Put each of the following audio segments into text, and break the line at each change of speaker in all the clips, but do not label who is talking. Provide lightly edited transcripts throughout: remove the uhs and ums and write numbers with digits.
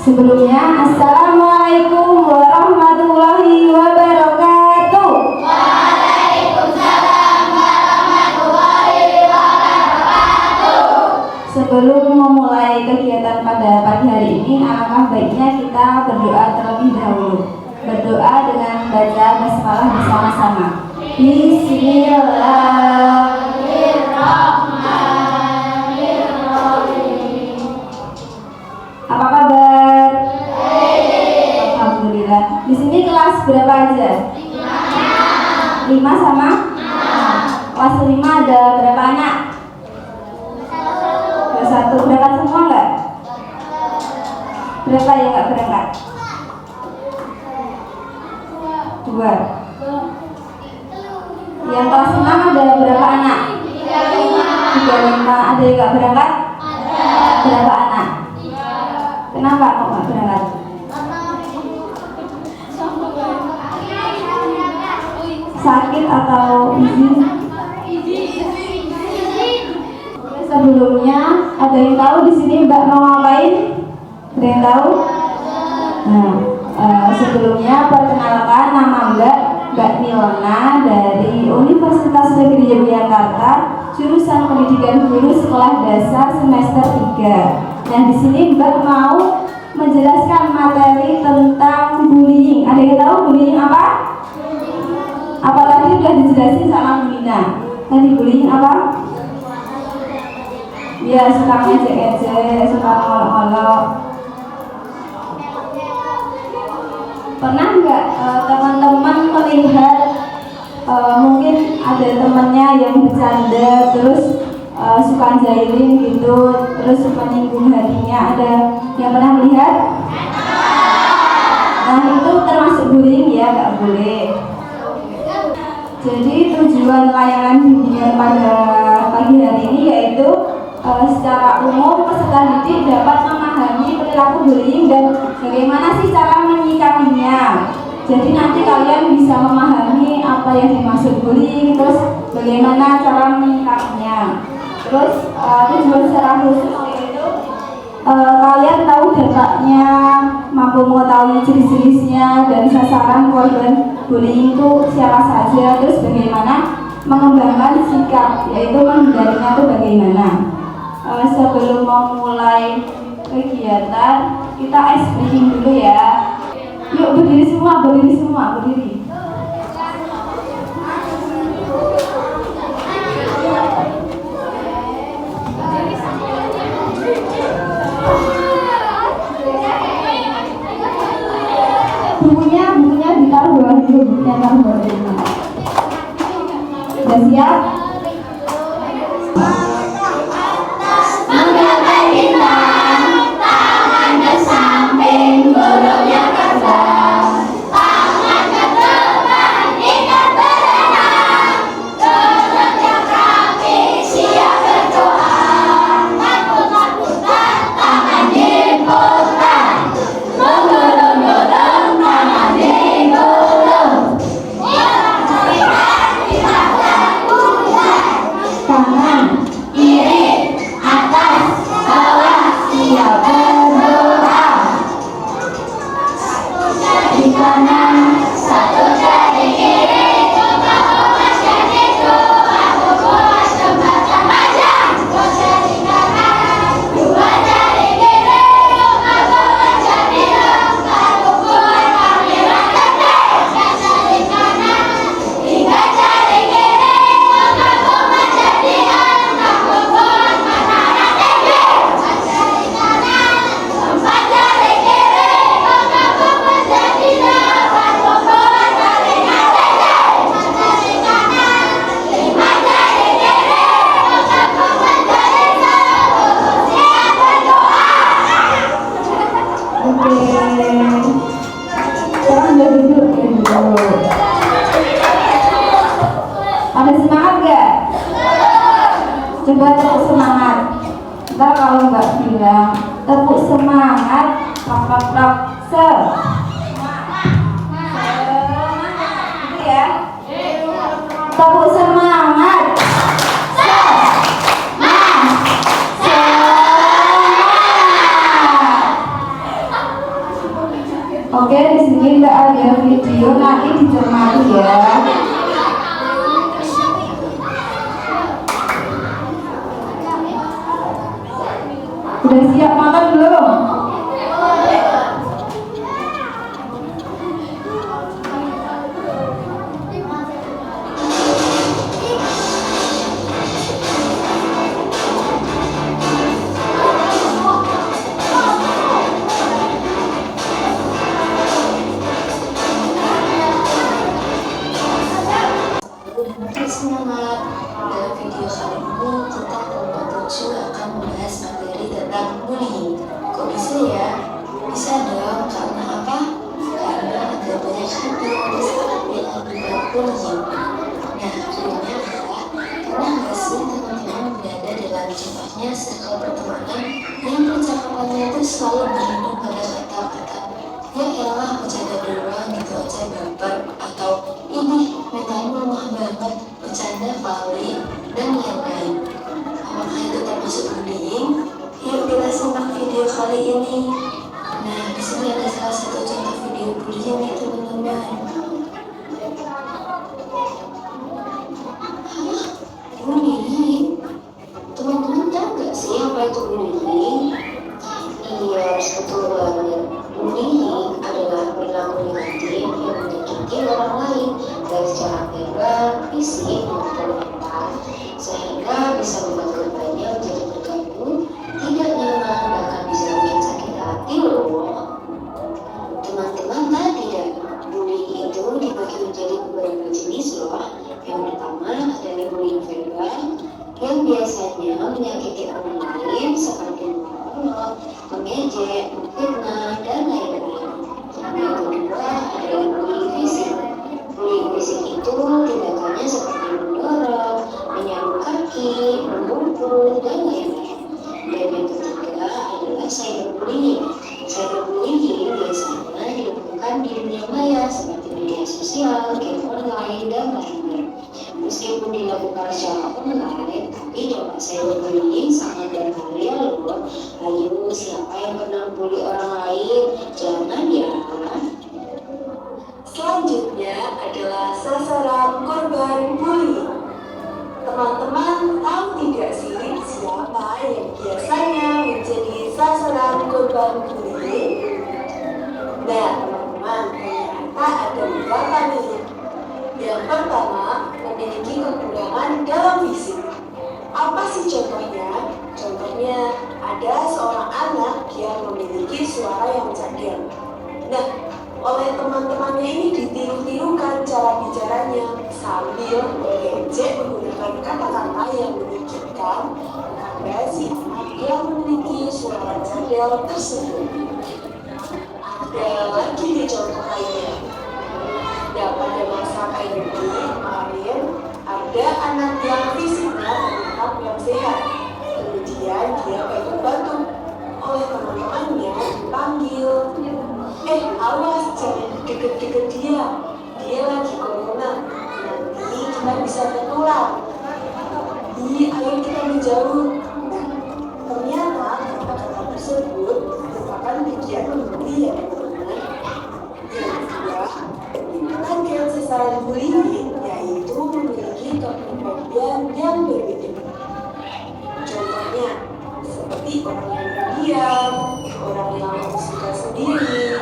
Sebelumnya, Assalamualaikum warahmatullahi wabarakatuh.
Waalaikumsalam warahmatullahi wabarakatuh.
Sebelum memulai kegiatan pada pagi hari ini, alangkah baiknya kita berdoa terlebih dahulu. Berdoa dengan baca basmalah bersama-sama. Bismillahirrahmanirrahim. Apa kabar? Alhamdulillah. Di sini kelas berapa aja? 5 sama? 6. Kelas 5 ada berapa anak? 1. Berangkat semua enggak? Berapa yang enggak berangkat? 2. Yang kelas 6 ada berapa anak? 35. Ada yang enggak berangkat? Berapa anak? Kenapa kok nggak berangkat? Sakit atau izin? Sebelumnya ada yang tahu di sini Mbak mau ngapain? Ada yang tahu? Nah, sebelumnya perkenalkan nama Mbak Milna dari Universitas Negeri Yogyakarta, jurusan Pendidikan Guru Sekolah Dasar semester 3. Nah, di sini Mbak mau menjelaskan materi tentang bullying. Ada yang tahu bullying apa? Apa tadi sudah dijelasin sama Bu Nina? Tadi bullying apa? Ya, suka ngejek-ngejek, suka ngolok-ngolok. Pernah nggak teman-teman melihat mungkin ada temannya yang bercanda terus suka jahilin gitu, terus menyinggung hatinya? Ada yang pernah melihat? Nah, itu termasuk bullying ya, nggak boleh. Jadi tujuan layanan bimbingan pada pagi hari ini yaitu secara umum peserta didik dapat memahami perilaku bullying dan bagaimana sih cara menyikapinya. Jadi nanti kalian bisa memahami apa yang dimaksud bullying, terus bagaimana cara menyikapinya. Terus tujuan secara khusus yaitu kalian tahu dampaknya, mampu mengetahui ciri-cirisnya dan sasaran korban bullying itu siapa saja, terus bagaimana mengembangkan sikap, yaitu menghindarinya itu bagaimana. Sebelum memulai kegiatan kita ice breaking dulu ya. Yuk berdiri semua, berdiri. Bukunya ditaruh bawah dulu, Udah siap?
Menggapai bintang, tangan ke samping, burungnya terbang. Tangan ke
bisa kalau nggak bilang. Tepuk semangat, plak. Itu ya. Tepuk semangat. Oke, di sini nggak ada video, nanti dicermati ya. Udah siap makan belum?
Semangat. Dalam video kali ini kita kelompok 7 akan membahas materi tentang bullying. Kok bisa ya? Bisa dong, karena apa? Karena ada banyak hal yang bisa diambil akibat bullying. Nah, jadinya adalah pernah nggak sih teman-teman berada dalam jumlahnya circle pertemanan yang percakapannya itu selalu berlindung pada kata-kata ya elah bercanda doang gitu aja baper, atau ini mentalmu lemah banget, bercanda kali, dan lain-lain. Apakah itu termasuk bullying? Yuk kita simak video kali ini. Nah, di sini ada salah satu contoh video bullying nih teman-teman. Bullying? Teman-teman tahu nggak sih apa itu bullying? Iya, betul banget. Bullying adalah perilaku negatif yang menyakiti orang lain, baik secara verbal, fisik, maupun mental, sehingga bisa membuat korbannya menjadi terganggu, tidak nyaman, bahkan bisa bikin sakit hati loh. Teman-teman tahu tidak? Bullying itu dibagi menjadi beberapa jenis loh. Yang pertama adalah bullying verbal, yang biasanya menyakiti orang lain seperti membunuh, mengejek, memfitnah, dan lain-lain. Yang kedua adalah bullying fisik. Bullying fisik itu tindakannya seperti mendorong, menyambut kaki, memukul, dan lain-lain. Dan yang ketiga adalah cyberbullying. Cyberbullying biasanya dilakukan di dunia maya seperti media sosial, game online, dan lain-lain. Meskipun dilakukan secara online, tapi dampak cyberbullying sangat berbahaya loh. Ayo, siapa yang pernah bully orang lain? Jangan ya. Selanjutnya adalah sasaran korban bullying. Teman-teman tahu tidak sih siapa yang biasanya menjadi sasaran korban bullying? Nah, teman-teman, ternyata ada beberapa nih. Yang pertama, memiliki kekurangan dalam fisik. Apa sih contohnya? Contohnya, ada seorang anak yang memiliki suara yang cadel. Nah, oleh teman-temannya ini ditiru-tirukan cara bicaranya sambil mengejek menggunakan kata-kata yang menyakitkan kepada si anak yang memiliki suara cadel tersebut. Ada lagi nih contoh lainnya. Dan pada masa pandemi kemarin ada anak yang fisiknya terlihat yang sehat, kemudian dia batuk-batuk. Oleh teman-temannya dipanggil, awas jangan deket-deket dia lagi corona, nanti kita bisa tertular. Ayo kita menjauh. Nah, ternyata kata-kata tersebut merupakan pikiran membuli ya teman-teman. Yang kedua, rangkaian sasaran bullying yaitu memiliki kepribadian yang berbeda. Contohnya, seperti orang yang pendiam, orang yang suka sendiri,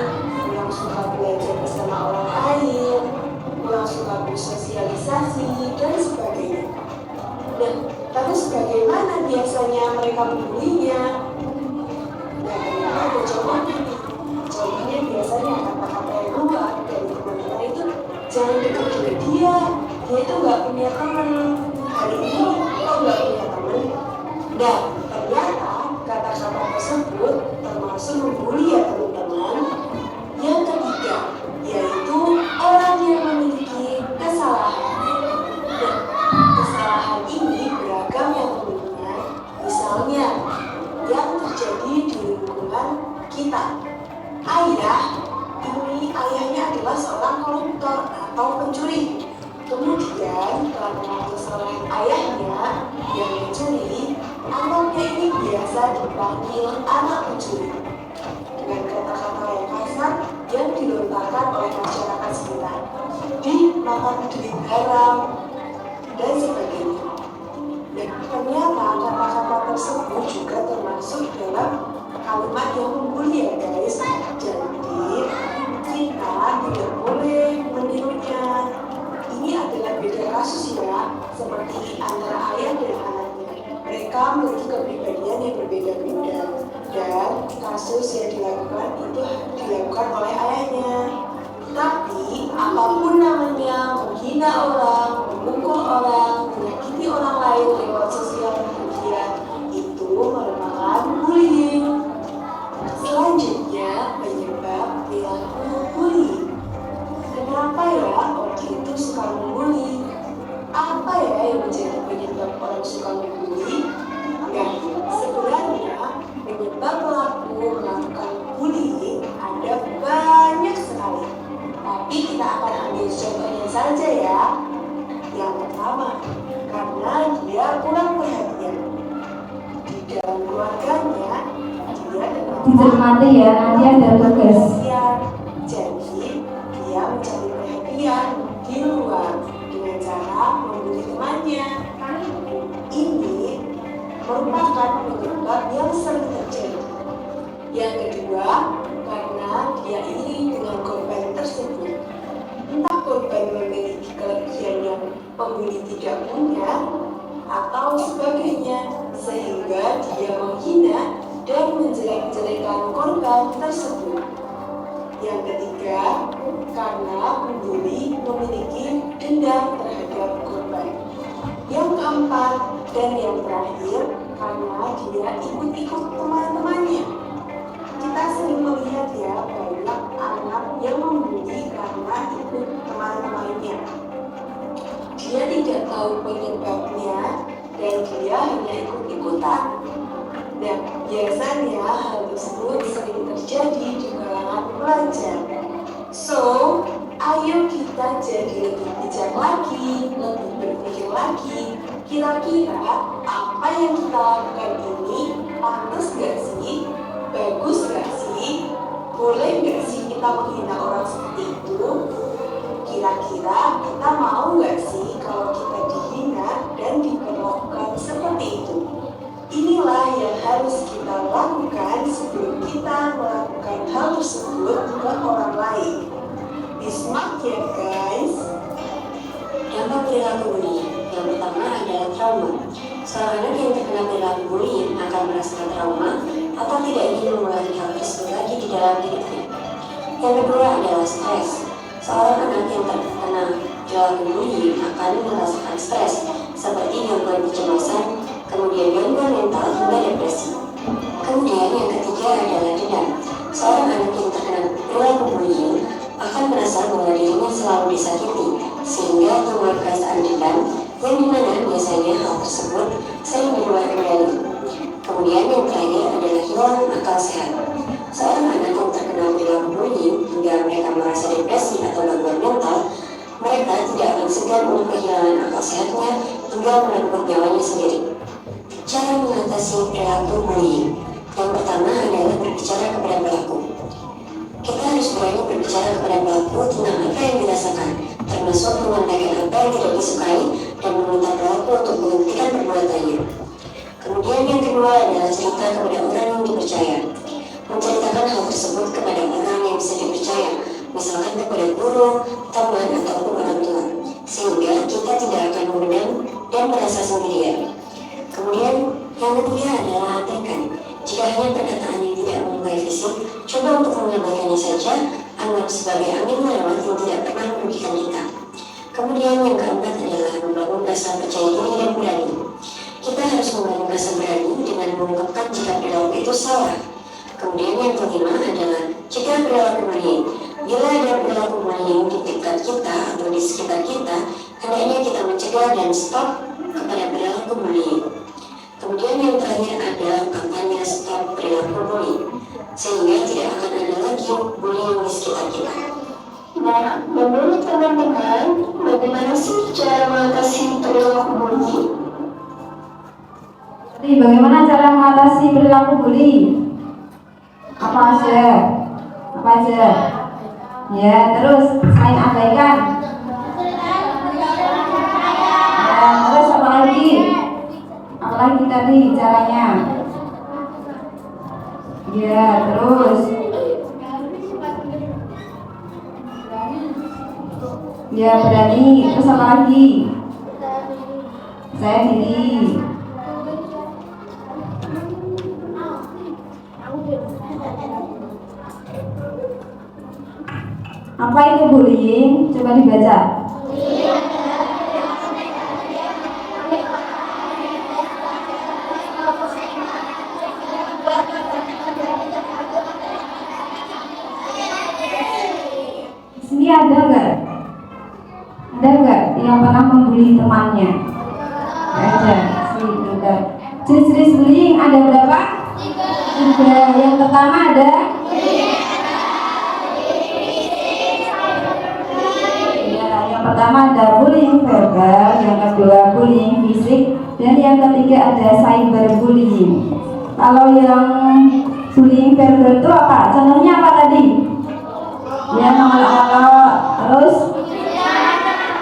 yang suka belajar bersama orang lain, yang suka bersosialisasi, dan sebagainya. Dan terus bagaimana biasanya mereka membulinya? Nah, ternyata ada contohnya nih. Contohnya biasanya kata-kata yang keluar dari teman-teman itu, jangan dekat-dekat dia itu nggak punya teman. Hari ini kok nggak punya teman? Dan ternyata kata-kata tersebut termasuk membuli ya teman-teman. Yang ketiga, yaitu orang yang memiliki kesalahan. Dan kesalahan ini beragam ya teman-teman. Misalnya,
kita. Ayah, ini ayahnya adalah seorang koruptor atau pencuri. Kemudian karena kesalahan ayahnya yang mencuri, anaknya ini biasa dipanggil anak pencuri. Dengan kata-kata yang kasar yang dilontarkan oleh masyarakat sekitar, dimakan duit haram dan sebagainya. Dan ternyata kata-kata tersebut juga termasuk dalam kalimat yang membuli ya guys. Jadi kita tidak boleh menirunya. Ini adalah beda kasus ya, seperti antara ayah dan anaknya. Mereka memiliki kepribadian yang berbeda-beda, dan kasus yang dilakukan itu dilakukan oleh ayahnya. Tapi apapun namanya, menghina orang, memukul orang, menyakiti orang lain lewat sosial media, itu merupakan bullying. Selanjutnya, penyebab perilaku bullying. Kenapa ya orang itu suka membuli? Apa ya yang menjadi penyebab orang suka membuli? Nah, sebenarnya penyebab pelaku melakukan bullying ada banyak sekali. Tapi kita akan ambil contohnya saja ya. Yang pertama, karena dia kurang perhatian. Di dalam keluarganya, dia
Dicermati ya, nanti ada tugas.
Jadi, dia mencari perhatian di luar dengan cara membuli temannya. Ini merupakan penyebab yang sering terjadi. Yang kedua, karena dia iri dengan korban tersebut. Entah korban memiliki kelebihan yang pembuli tidak punya atau sebagainya, sehingga dia menghina dan menjelek-jelekan korban tersebut. Yang ketiga, karena pembuli memiliki dendam terhadap korban. Yang keempat dan yang terakhir, karena dia ikut-ikut teman-temannya. Kita sering melihat ya, banyak anak yang membuli karena ikut teman-temannya. Dia tidak tahu penyebabnya dan dia hanya ikut-ikutan. Dan biasanya hal tersebut sering terjadi di kalangan pelajar. So, ayo kita jadi lebih bijak lagi, lebih berpikir lagi. Kira-kira apa yang kita lakukan ini pantas gak sih? Bagus gak sih? Boleh gak sih kita menghina orang seperti itu? Kira-kira kita mau gak sih kalau kita dihina dan diperlakukan seperti itu? Inilah yang harus kita lakukan sebelum kita melakukan hal tersebut ke orang lain. Be smart ya guys.
Dampak perilaku bullying. Yang pertama adalah trauma. Seorang anak yang terkena perilaku bullying akan merasakan trauma atau tidak ingin mengulangi hal tersebut lagi di dalam hidupnya. Yang kedua adalah stres. Seorang anak yang terkena perilaku bullying akan merasakan stres seperti gangguan kecemasan, kemudian gangguan mental hingga depresi. Kemudian yang ketiga adalah dendam. Seorang anak yang terkena perilaku bullying akan merasa bahwa dirinya selalu disakiti, sehingga timbul perasaan dendam yang dimana biasanya hal tersebut sering diluar kendali. Kemudian yang terakhir adalah hilang akal sehat. Seorang anak yang terkena perilaku bullying hingga mereka merasa depresi atau gangguan mental, mereka tidak akan segan untuk kehilangan akal sehatnya hingga merenggut nyawanya sendiri. Cara mengatasi perilaku bullying. Yang pertama adalah berbicara kepada pelaku. Kita harus berani berbicara kepada pelaku tentang apa yang dirasakan, termasuk menyampaikan apa yang tidak disukai dan meminta pelaku untuk menghentikan perbuatannya. Kemudian yang kedua adalah cerita kepada orang yang dipercaya. Menceritakan hal tersebut kepada orang yang bisa dipercaya, misalkan kepada guru, teman, ataupun orang tua, sehingga kita tidak akan memendam dan merasa sendirian. Kemudian yang ketiga adalah hatikan. Jika hanya perkataan yang tidak melukai fisik, coba untuk mengabaikannya saja, anggap sebagai angin lewat yang tidak pernah merugikan kita. Kemudian yang keempat adalah membangun rasa percaya diri dan berani. Kita harus membangun rasa berani dengan mengungkapkan jika perilaku itu salah. Kemudian yang kelima adalah cegah perilaku bullying. Bila ada perilaku bullying di dekat kita atau di sekitar kita, hendaknya kita mencegah dan stop kepada perilaku bullying. Kemudian yang terakhir adalah kampanye stop perilaku bullying. sehingga tidak akan ada lagi bullying di sekitar kita. Nah, menurut teman-teman, bagaimana sih cara mengatasi perilaku bullying?
Jadi bagaimana cara mengatasi perilaku bully? Apa aja? Apa aja? Ya, terus selain abaikan. Ya, terus apa lagi? Apa lagi tadi caranya? Ya, terus. Ya, berani. Terus apa lagi? Saya diri. Apa itu bullying? Coba dibaca. Sini ada nggak? Ada nggak yang pernah membuli temannya? Ada. Sini ada. Jenis-jenis bullying ada berapa? 3. Yang pertama ada. Pertama ada bullying verbal, yang kedua bullying fisik, dan yang ketiga ada cyberbullying. Kalau yang bullying verbal itu apa? Contohnya apa tadi? Ya, mengolok-olok, terus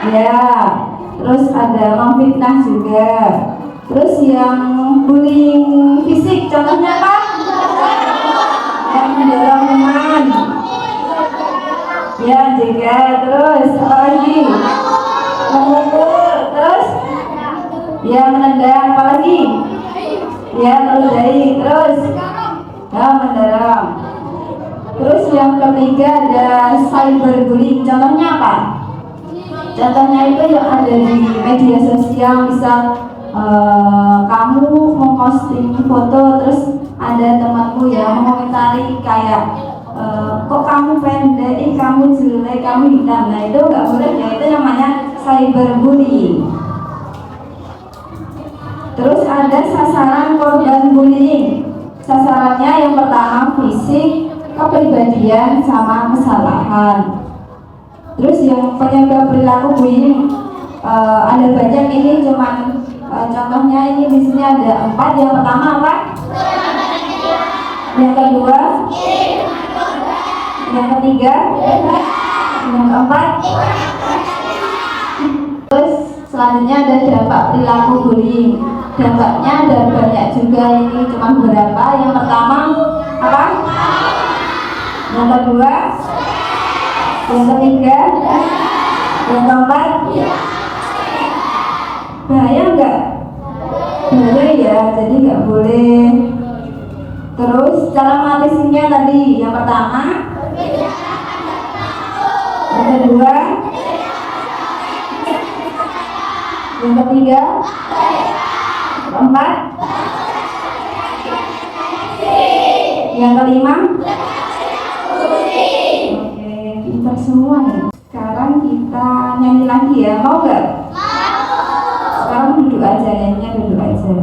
ya, terus ada memfitnah juga. Terus yang bullying fisik, contohnya apa? Yang mendorong teman. Ya, juga. Terus apa lagi? Memukul. Terus ya, menendang. Apa lagi? Ya, meludahi. Terus ya, mendorong. Terus yang ketiga ada cyberbullying. Contohnya apa? Contohnya itu yang ada di media sosial. Misal kamu memposting foto, terus ada temanmu yang mengomentari kayak kok kamu pendek, kamu jelek, kamu hitam. Nah, itu nggak boleh ya, itu namanya cyberbullying. Terus ada sasaran korban bullying. Sasarannya yang pertama fisik, kepribadian, sama kesalahan. Terus yang penyebab perilaku bullying ada banyak, ini cuman contohnya ini di sini ada 4. Yang pertama apa? Yang kedua? Yang ketiga? Yang keempat? Terus selanjutnya ada dampak perilaku bullying. Dampaknya ada banyak juga, ini cuma beberapa. Yang pertama apa? Yang kedua? Yang ketiga? Yang keempat? Bahaya enggak? Bahaya ya, jadi enggak boleh. Terus cara mengatasinya tadi, yang pertama, yang kedua, yang ketiga, keempat, yang kelima. Oke, pintar semua nih. Sekarang kita nyanyi lagi ya, mau nggak? Sekarang duduk aja, nyanyinya duduk aja.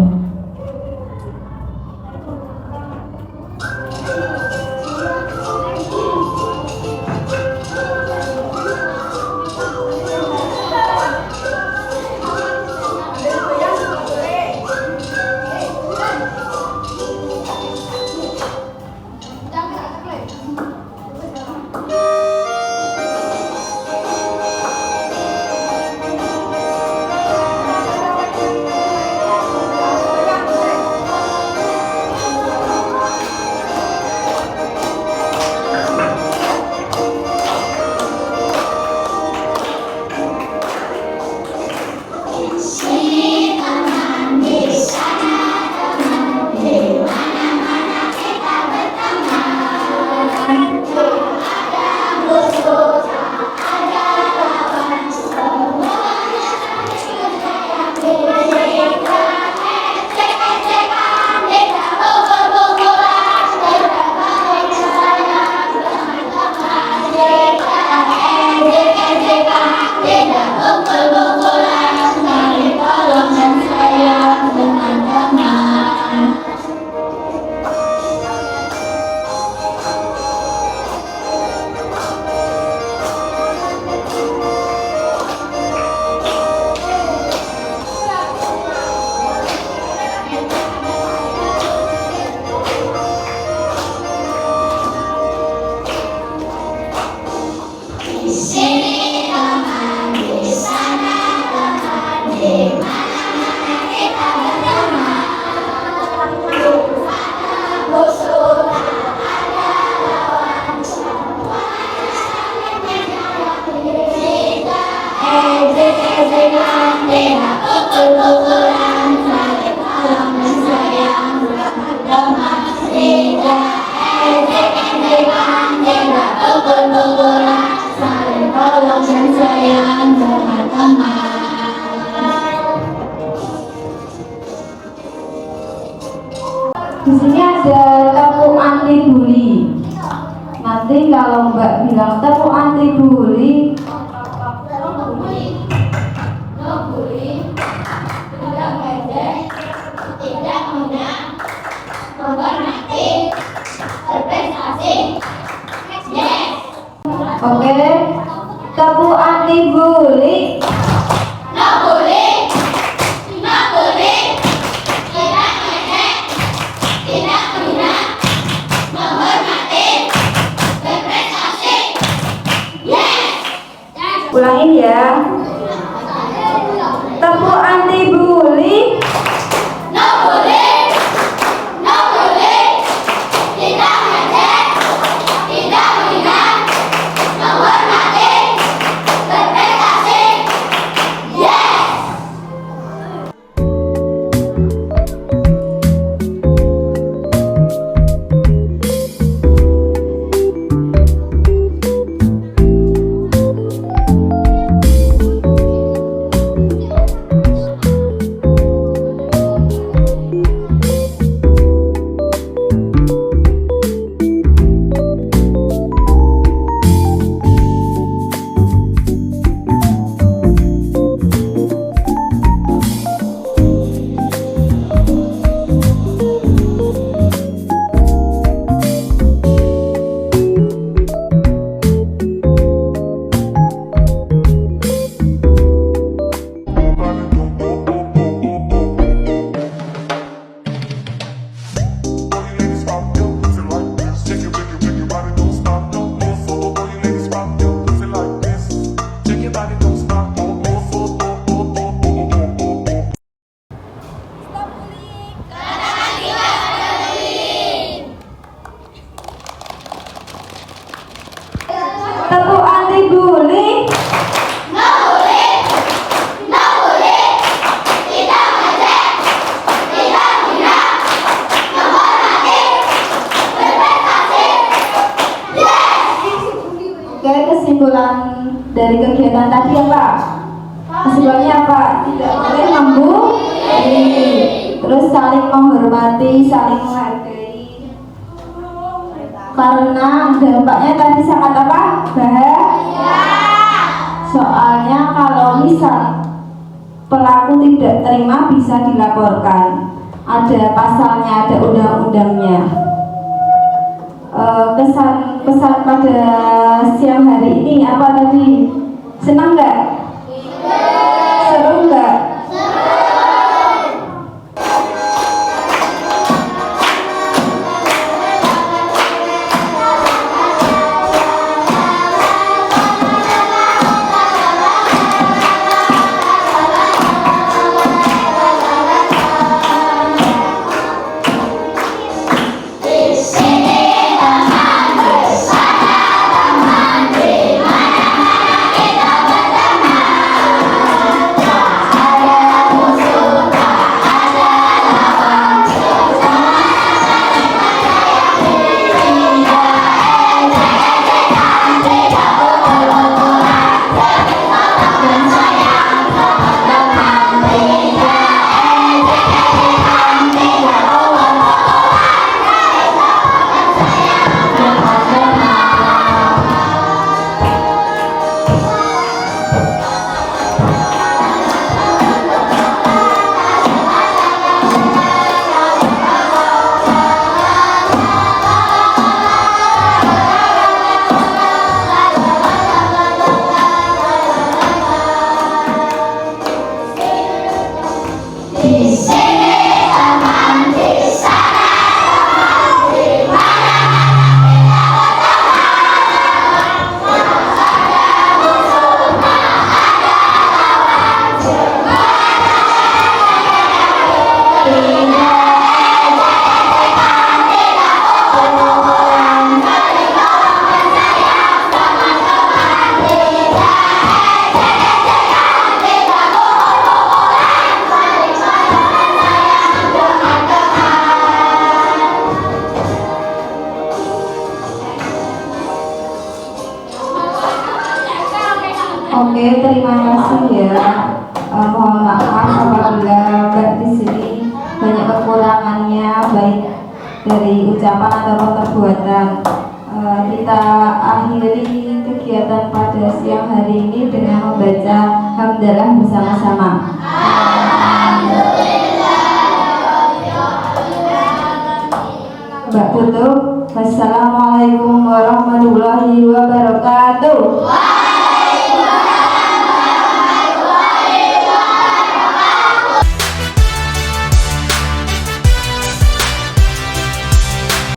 tidak pukul-pukulan, saling tolong dan sayang teman-teman.
Di sini ada tepuk anti bully. Nanti kalau Mbak bilang tepuk anti bully,
Tidak ngejek, tidak hina, menghormati, berprestasi. Yes.
oke? Tepuk anti bully.
No bully, no bully. Tidak ngejek, tidak hina, menghormati, berprestasi. Yes.
Ulangin ya. Tepuk anti bully.
No bully, no bully. Tidak ngejek, tidak hina, menghormati, berprestasi. Yes.
Tepuk anti bully.
No bully, no bully. Tidak ngejek, tidak hina, menghormati, berprestasi. Yes.
Oke, kesimpulan dari kegiatan tadi apa? Kesimpulannya apa? Tidak boleh membuli, terus saling menghormati, saling menghargai. Karena dampaknya tadi sangat apa? Bahaya. Soalnya kalau misal pelaku tidak terima bisa dilaporkan. Ada pasalnya, ada undang-undangnya. Pesan pada siang hari ini apa tadi? Senang nggak? Seru nggak?
Di sini teman bersama teman, di mana kita berteman.
Oke, terima kasih ya. Mohon maaf apabila Mbak di sini banyak kekurangannya baik dari ucapan atau perbuatan. Kita akhiri kegiatan pada siang hari ini dengan membaca hamdalah bersama-sama. Mbak tutup. Wassalamualaikum warahmatullahi wabarakatuh.